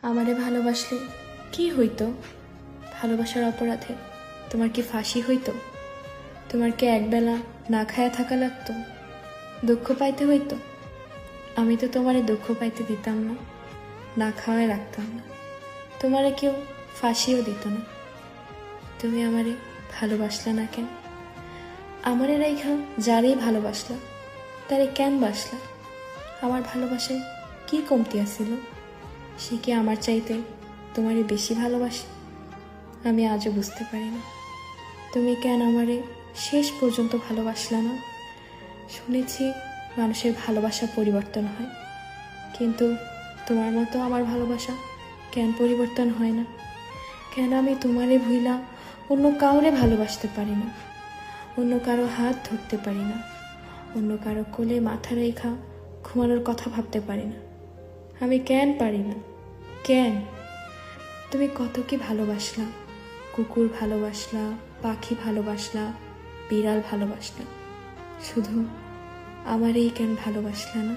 আমারে ভালোবাসলে কি হইতো? ভালোবাসার অপরাধে তোমার কি ফাঁসি হইতো? তোমার কি একবেলা না খায়া থাকা লাগতো? দুঃখ পাইতে হইতো? আমি তো তোমারে দুঃখ পাইতে দিতাম না, না খাওয়ায় রাখতাম না, তোমারে কেউ ফাঁসিও দিত না। তুমি আমারে ভালোবাসলা না কেন? আমারে রাইখা যারেই ভালোবাসলা তারে কেন বাসলা? আমার ভালোবাসায় কি কমতি আছিল? সে কি আমার চাইতে তোমারে বেশি ভালোবাসে? আমি আজও বুঝতে পারি না তুমি কেন আমারে শেষ পর্যন্ত ভালোবাসলা না। শুনেছি মানুষের ভালোবাসা পরিবর্তন হয়, কিন্তু তোমার মতো আমার ভালোবাসা কেন পরিবর্তন হয় না? কেন আমি তোমারে ভুইলা অন্য কাউরে ভালোবাসতে পারি না? অন্য কারো হাত ধরতে পারি না, অন্য কারো কোলে মাথা রেখা ঘুমানোর কথা ভাবতে পারি না? আমি কেন পারি না? কেন? তুমি কত কি ভালোবাসলা, কুকুর ভালোবাসলা, পাখি ভালোবাসলা, বিড়াল ভালোবাসলা, শুধু আমারই কেন ভালোবাসলা না?